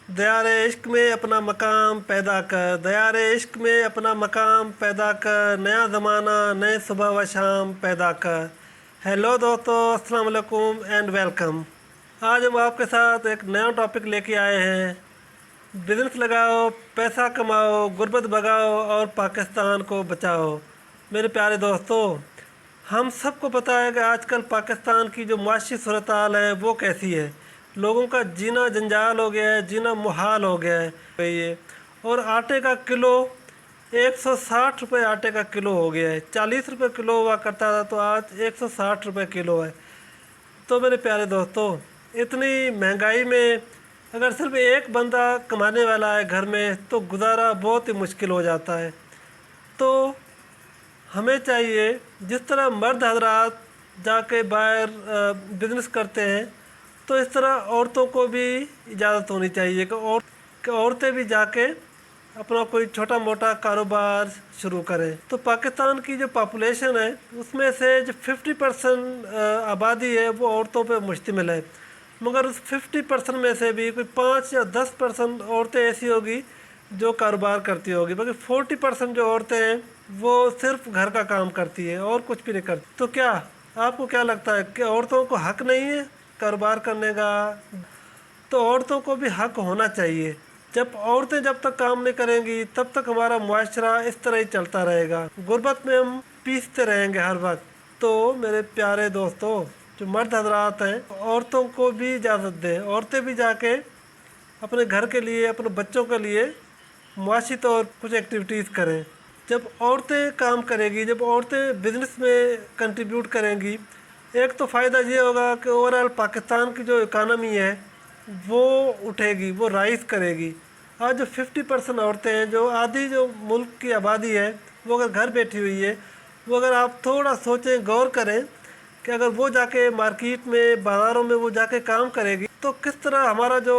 दयारे इश्क में अपना मकाम पैदा कर, दयारे इश्क में अपना मकाम पैदा कर, नया ज़माना नए सुबह व शाम पैदा कर। हेलो दोस्तों, अस्सलाम वालेकुम एंड वेलकम। आज हम आपके साथ एक नया टॉपिक लेके आए हैं। बिजनेस लगाओ, पैसा कमाओ, गुर्बत भगाओ और पाकिस्तान को बचाओ। मेरे प्यारे दोस्तों, हम सबको पता है कि आजकल पाकिस्तान की जो माशी सूरत हाल है वो कैसी है। लोगों का जीना जंजाल हो गया है, जीना मुहाल हो गया है ये। और आटे का किलो 160 रुपये आटे का किलो हो गया है। 40 रुपये किलो हुआ करता था, तो आज 160 रुपये किलो है। तो मेरे प्यारे दोस्तों, इतनी महंगाई में अगर सिर्फ एक बंदा कमाने वाला है घर में, तो गुजारा बहुत ही मुश्किल हो जाता है। तो हमें चाहिए, जिस तरह मर्द हजरात जाके बाहर बिजनेस करते हैं, तो इस तरह औरतों को भी इजाज़त होनी चाहिए कि औरतें भी जाके अपना कोई छोटा मोटा कारोबार शुरू करें। तो पाकिस्तान की जो पॉपुलेशन है उसमें से जो 50% आबादी है वो औरतों पे मुश्तमिल है। मगर उस 50% में से भी कोई 5 या 10% औरतें ऐसी होगी जो कारोबार करती होगी, बाकी 40% जो औरतें हैं वो सिर्फ घर का काम करती है और कुछ भी नहीं करती। तो क्या आपको क्या लगता है कि औरतों को हक नहीं है कारोबार करने का? तो औरतों को भी हक होना चाहिए। जब तक काम नहीं करेंगी तब तक हमारा मुआशरा इस तरह ही चलता रहेगा, गुर्बत में हम पीसते रहेंगे हर वक्त। तो मेरे प्यारे दोस्तों, जो मर्द हजरात हैं, औरतों को भी इजाज़त दें। औरतें भी जाके अपने घर के लिए, अपने बच्चों के लिए मुआशी तौर कुछ एक्टिविटीज़ करें। जब औरतें काम करेगी, जब औरतें बिज़नेस में कंट्रीब्यूट करेंगी, एक तो फ़ायदा ये होगा कि ओवरऑल पाकिस्तान की जो इकानमी है वो उठेगी, वो राइज करेगी। आज जो 50% औरतें हैं, जो आधी जो मुल्क की आबादी है, वो अगर घर बैठी हुई है, वो अगर आप थोड़ा सोचें, गौर करें कि अगर वो जाके मार्केट में, बाज़ारों में वो जाके काम करेगी, तो किस तरह हमारा जो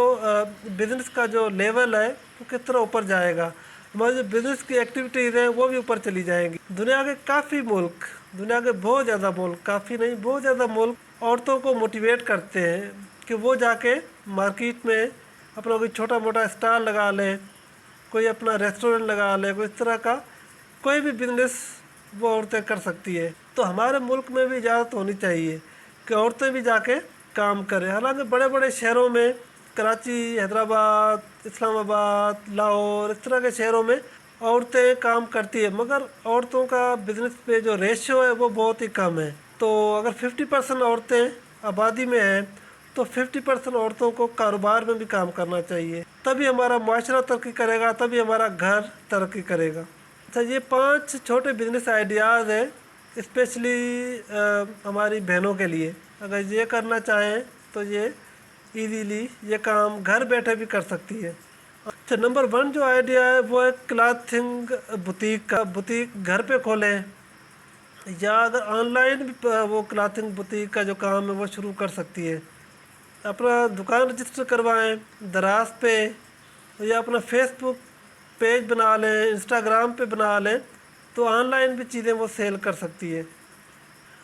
बिज़नेस का जो लेवल है वो किस तरह ऊपर जाएगा। हमारी जो बिज़नेस की एक्टिविटीज़ हैं वो भी ऊपर चली जाएंगी। दुनिया के काफ़ी मुल्क, दुनिया के बहुत ज़्यादा मुल्क, काफ़ी नहीं बहुत ज़्यादा मुल्क औरतों को मोटिवेट करते हैं कि वो जाके मार्केट में अपना कोई छोटा मोटा स्टॉल लगा लें, कोई अपना रेस्टोरेंट लगा ले, कोई इस तरह का कोई भी बिज़नेस वो औरतें कर सकती है। तो हमारे मुल्क में भी इजाज़त होनी चाहिए कि औरतें भी जाके काम करें। हालांकि बड़े बड़े शहरों में, कराची, हैदराबाद, इस्लामाबाद, लाहौर, इस तरह के शहरों में औरतें काम करती है, मगर औरतों का बिज़नेस पे जो रेशियो है वो बहुत ही कम है। तो अगर 50% औरतें आबादी में हैं, तो 50% औरतों को कारोबार में भी काम करना चाहिए। तभी हमारा माशरा तरक्की करेगा, तभी हमारा घर तरक्की करेगा। अच्छा, ये 5 छोटे बिजनेस आइडियाज़ हैं स्पेशली हमारी बहनों के लिए। अगर ये करना चाहें तो ये इजीली ये काम घर बैठे भी कर सकती है। अच्छा, नंबर 1 जो आइडिया है वो है क्लॉथिंग बुटीक का। बुटीक घर पे खोलें, या अगर ऑनलाइन भी वो क्लॉथिंग बुटीक का जो काम है वो शुरू कर सकती है। अपना दुकान रजिस्टर करवाएं दराज पे, या अपना फेसबुक पेज बना लें, इंस्टाग्राम पे बना लें, तो ऑनलाइन भी चीज़ें वो सेल कर सकती है।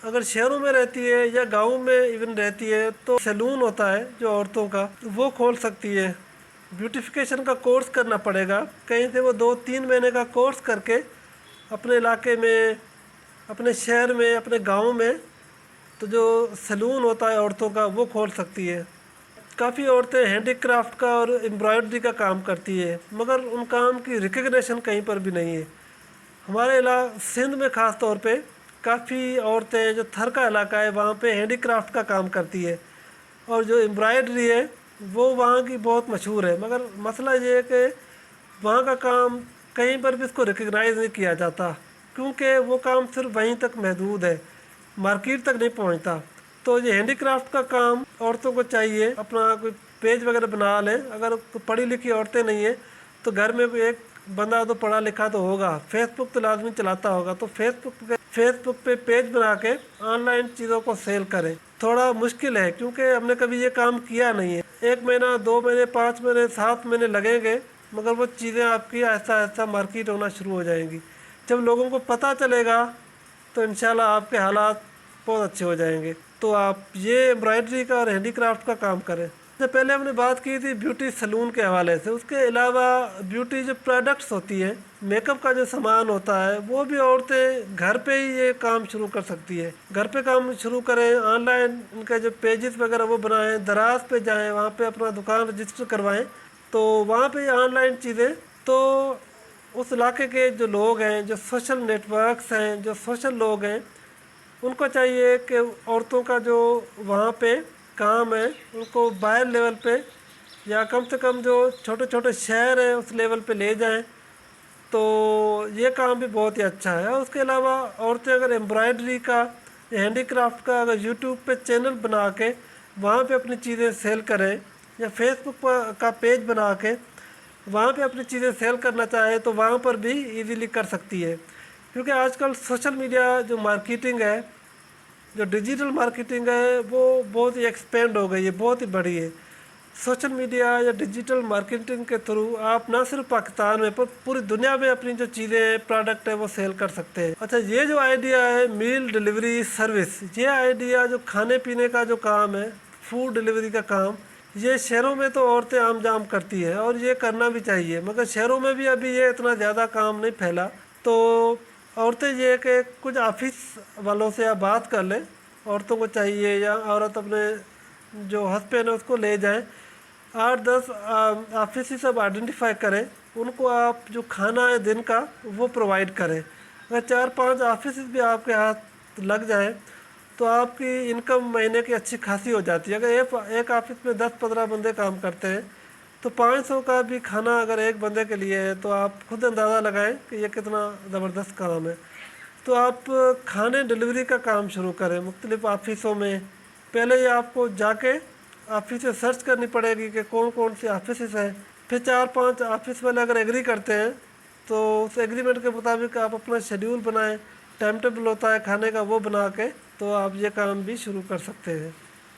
अगर शहरों में रहती है या गाँव में इवन रहती है, तो सैलून होता है जो औरतों का, वो खोल सकती है। ब्यूटिफिकेशन का कोर्स करना पड़ेगा, कहीं से वो 2-3 महीने का कोर्स करके अपने इलाके में, अपने शहर में, अपने गाँव में तो जो सैलून होता है औरतों का वो खोल सकती है। काफ़ी औरतें हैंडीक्राफ्ट का और एम्ब्रॉयडरी का काम करती है, मगर उन काम की रिकग्निशन कहीं पर भी नहीं है। हमारे सिंध में ख़ास तौर पे काफ़ी औरतें, जो थर का इलाका है वहाँ पे हैंडीक्राफ्ट का काम करती है, और जो एम्ब्रॉयडरी है वो वहाँ की बहुत मशहूर है। मगर मसला ये है कि वहाँ का काम कहीं पर भी इसको रिकग्नाइज़ नहीं किया जाता, क्योंकि वो काम सिर्फ वहीं तक महदूद है, मार्केट तक नहीं पहुंचता। तो ये हैंडीक्राफ्ट का काम औरतों को चाहिए, अपना कोई पेज वगैरह बना लें। अगर पढ़ी लिखी औरतें नहीं हैं तो घर में कोई एक बंदा तो पढ़ा लिखा तो होगा, फेसबुक तो लाजमी चलाता होगा, तो फेसबुक पे पेज बना के ऑनलाइन चीज़ों को सेल करें। थोड़ा मुश्किल है क्योंकि हमने कभी ये काम किया नहीं है। 1 महीना, 2 महीने, 5 महीने, 7 महीने लगेंगे, मगर वो चीज़ें आपकी ऐसा ऐसा मार्केट होना शुरू हो जाएंगी। जब लोगों को पता चलेगा तो इंशाल्लाह आपके हालात बहुत अच्छे हो जाएंगे। तो आप ये एम्ब्रॉयडरी का और हैंडीक्राफ्ट का काम करें। جب پہلے ہم نے بات کی تھی بیوٹی سلون کے حوالے سے، اس کے علاوہ بیوٹی جو پروڈکٹس ہوتی ہیں، میک اپ کا جو سامان ہوتا ہے، وہ بھی عورتیں گھر پہ ہی یہ کام شروع کر سکتی ہے۔ گھر پہ کام شروع کریں، آن لائن ان کے جو پیجز وغیرہ وہ بنائیں، دراز پہ جائیں، وہاں پہ اپنا دکان رجسٹر کروائیں، تو وہاں پہ آن لائن چیزیں تو اس علاقے کے جو لوگ ہیں، جو سوشل نیٹ ورکس ہیں، جو سوشل لوگ ہیں، ان کو چاہیے کہ عورتوں کا جو وہاں پہ کام ہے ان کو باہر لیول پہ یا کم سے کم جو چھوٹے چھوٹے شہر ہیں اس لیول پہ لے جائیں، تو یہ کام بھی بہت ہی اچھا ہے۔ اس کے علاوہ عورتیں اگر ایمبرائڈری کا یا ہینڈی کرافٹ کا اگر یوٹیوب پہ چینل بنا کے وہاں پہ اپنی چیزیں سیل کریں، یا فیس بک کا پیج بنا کے وہاں پہ اپنی چیزیں سیل کرنا چاہے تو وہاں پر بھی ایزیلی کر سکتی ہے، کیونکہ آج کل سوشل میڈیا جو مارکیٹنگ ہے، جو ڈیجیٹل مارکیٹنگ ہے، وہ بہت ہی ایکسپینڈ ہو گئی ہے، بہت ہی بڑی ہے۔ سوشل میڈیا یا ڈیجیٹل مارکیٹنگ کے تھرو آپ نہ صرف پاکستان میں پر پوری دنیا میں اپنی جو چیزیں پروڈکٹ ہے وہ سیل کر سکتے ہیں۔ اچھا، یہ جو آئیڈیا ہے میل ڈیلیوری سروس، یہ آئیڈیا جو کھانے پینے کا جو کام ہے، فوڈ ڈیلیوری کا کام، یہ شہروں میں تو عورتیں عام جام کرتی ہیں اور یہ کرنا بھی چاہیے، مگر شہروں میں بھی ابھی یہ اتنا زیادہ کام نہیں پھیلا، تو عورتیں یہ کہ کچھ آفس والوں سے آپ بات کر لیں، عورتوں کو چاہیے یا عورت اپنے جو ہسبینڈ ہے اس کو لے جائیں، 8-10 آفس ہی سب آئیڈینٹیفائی کریں، ان کو آپ جو کھانا ہے دن کا وہ پرووائڈ کریں۔ اگر 4-5 آفس بھی آپ کے ہاتھ لگ جائیں تو آپ کی انکم مہینے کی اچھی خاصی ہو جاتی ہے۔ اگر ایک آفس میں 10-15 بندے کام کرتے ہیں تو 500 کا بھی کھانا اگر ایک بندے کے لیے ہے تو آپ خود اندازہ لگائیں کہ یہ کتنا زبردست کام ہے۔ تو آپ کھانے ڈلیوری کا کام شروع کریں مختلف آفسوں میں۔ پہلے یہ آپ کو جا کے آفس سے سرچ کرنی پڑے گی کہ کون کون سی آفسز ہیں، پھر 4-5 آفس والے اگر ایگری کرتے ہیں تو اس ایگریمنٹ کے مطابق آپ اپنا شیڈیول بنائیں، ٹائم ٹیبل ہوتا ہے کھانے کا وہ بنا کے تو آپ یہ کام بھی شروع کر سکتے ہیں۔